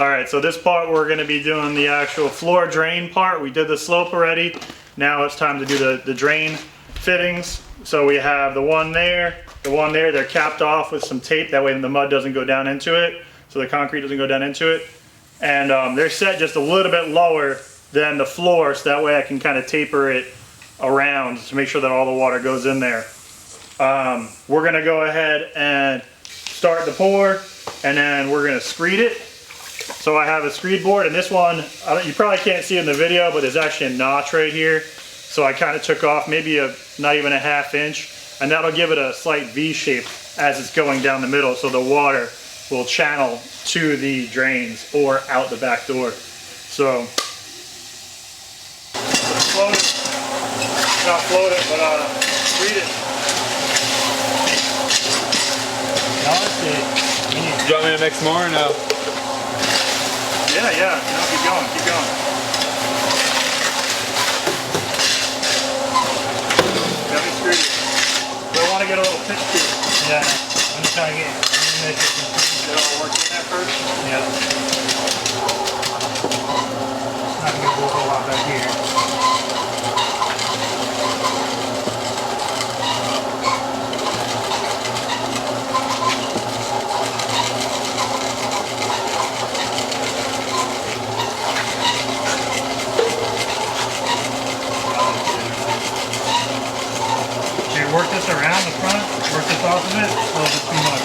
All right, so this part we're gonna be doing the actual floor drain part. We did the slope already. Now it's time to do the drain fittings. So we have the one there, they're capped off with some tape. That way the mud doesn't go down into it. So the concrete doesn't go down into it. And they're set just a little bit lower than the floor. So that way I can kind of taper it around to make sure that all the water goes in there. We're gonna go ahead and start the pour, and then we're gonna screed it. So I have a screed board, and this one, you probably can't see it in the video, but there's actually a notch right here. So I kind of took off maybe not even a ½ inch, and that'll give it a slight V shape as it's going down the middle, so the water will channel to the drains or out the back door. So float it, not float it, but screed it. Do you want me to mix more or no? Yeah, no, keep going, keep going. Let me screed it. So I want to get a little pitch to it. Yeah, I'm just trying to get it all working in there first? Yeah. It's not going to go a whole lot back here. Work this around the front, work this off of it, a little bit too much.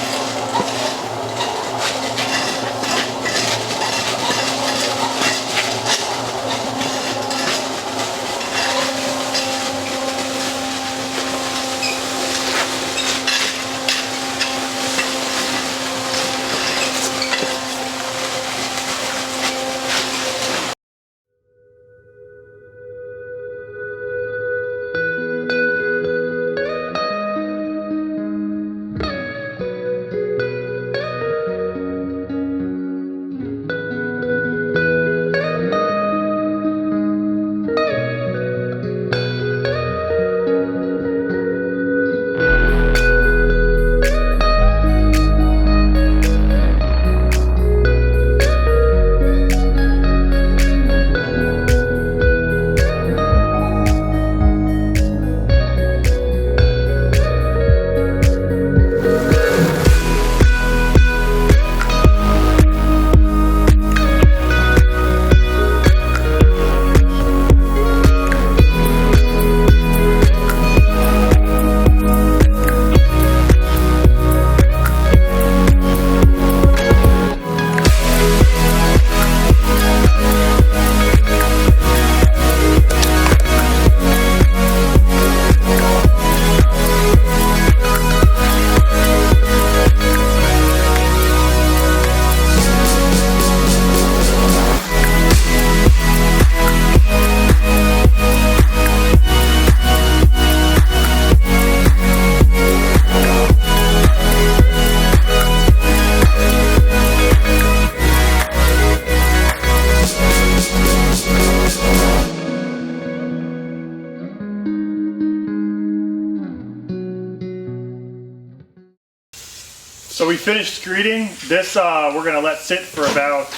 So we finished screeding. This we're gonna let sit for about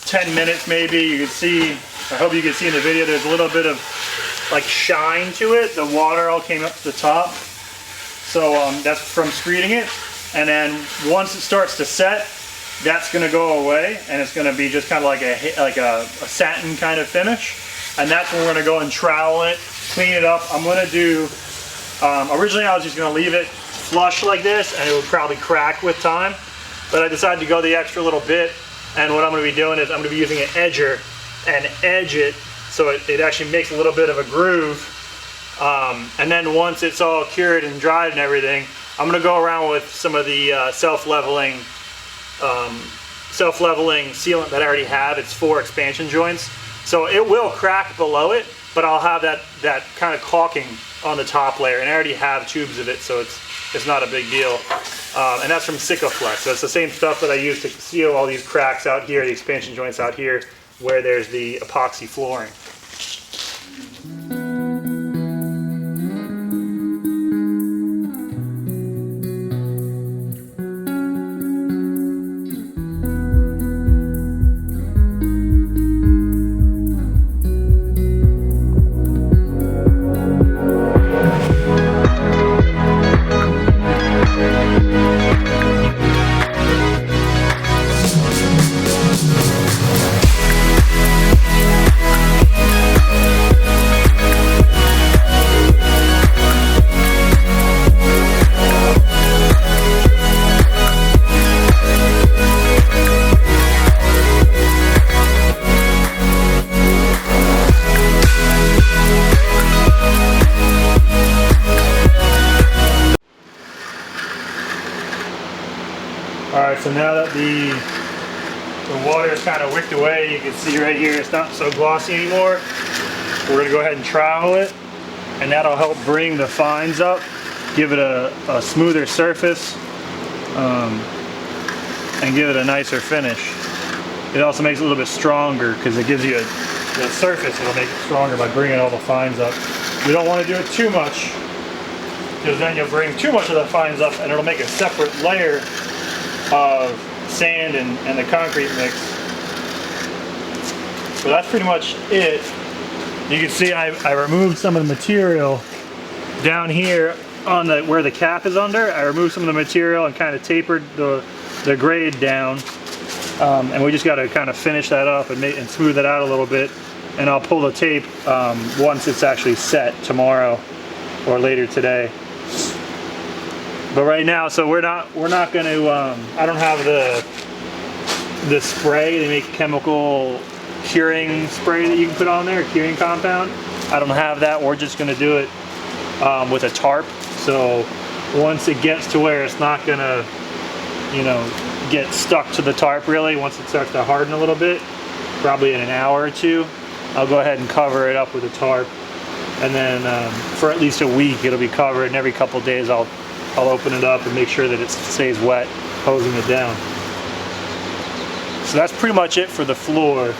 10 minutes maybe. You can see, I hope you can see in the video, there's a little bit of like shine to it. The water all came up to the top. So that's from screeding it. And then once it starts to set, that's gonna go away, and it's gonna be just kind of like a satin kind of finish. And that's when we're gonna go and trowel it, clean it up. I'm gonna do, originally I was just gonna leave it flush like this, and it would probably crack with time, but I decided to go the extra little bit, and what I'm going to be doing is I'm going to be using an edger and edge it so it actually makes a little bit of a groove, and then once it's all cured and dried and everything, I'm going to go around with some of the self-leveling sealant that I already have. It's 4 expansion joints, so it will crack below it, but I'll have that kind of caulking on the top layer, and I already have tubes of it, so it's not a big deal. And that's from Sikaflex. So it's the same stuff that I use to seal all these cracks out here, the expansion joints out here, where there's the epoxy flooring. So now that the water is kind of wicked away, you can see right here it's not so glossy anymore. We're gonna go ahead and trowel it, and that'll help bring the fines up, give it a smoother surface, and give it a nicer finish. It also makes it a little bit stronger because it gives you the surface. It'll make it stronger by bringing all the fines up. We don't want to do it too much, because then you'll bring too much of the fines up and it'll make a separate layer of sand and the concrete mix. So that's pretty much it. You can see I removed some of the material down here on where the cap is under. I removed some of the material and kind of tapered the grade down. And we just got to kind of finish that up and smooth it out a little bit. And I'll pull the tape once it's actually set tomorrow or later today. But right now, so we're not going to. I don't have the spray. They make chemical curing spray that you can put on there, curing compound. I don't have that. We're just going to do it with a tarp. So once it gets to where it's not going to, get stuck to the tarp really, once it starts to harden a little bit, probably in an hour or two, I'll go ahead and cover it up with a tarp. And then for at least a week it'll be covered, and every couple of days I'll open it up and make sure that it stays wet, hosing it down. So that's pretty much it for the floor.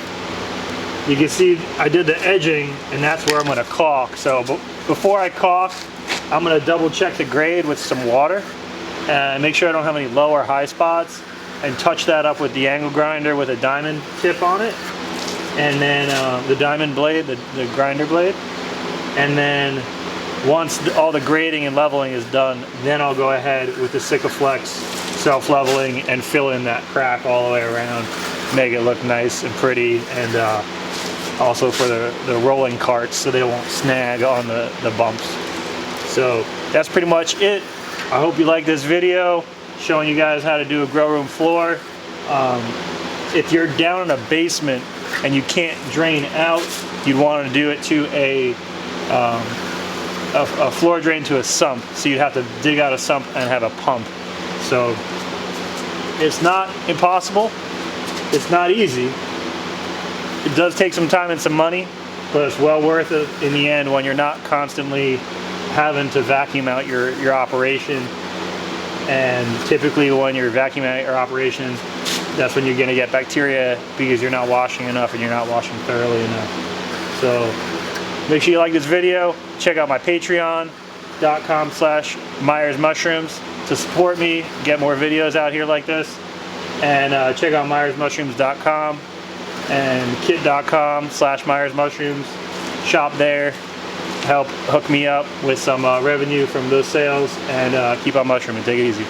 You can see I did the edging, and that's where I'm going to caulk. So before I caulk, I'm going to double check the grade with some water and make sure I don't have any low or high spots, and touch that up with the angle grinder with a diamond tip on it, and then the diamond blade, the grinder blade. And then once all the grading and leveling is done, then I'll go ahead with the Sikaflex self-leveling and fill in that crack all the way around, make it look nice and pretty, and also for the rolling carts so they won't snag on the bumps. So that's pretty much it. I hope you like this video showing you guys how to do a grow room floor. If you're down in a basement and you can't drain out, you'd want to do it to a floor drain to a sump. So you'd have to dig out a sump and have a pump. So it's not impossible. It's not easy. It does take some time and some money, but it's well worth it in the end when you're not constantly having to vacuum out your operation. And typically when you're vacuuming out your operation, that's when you're going to get bacteria because you're not washing enough and you're not washing thoroughly enough. So make sure you like this video. Check out my patreon.com/Myers Mushrooms to support me, get more videos out here like this. And check out myersmushrooms.com and kit.com/Myers Mushrooms. Shop there. Help hook me up with some revenue from those sales, and keep on mushrooming. Take it easy.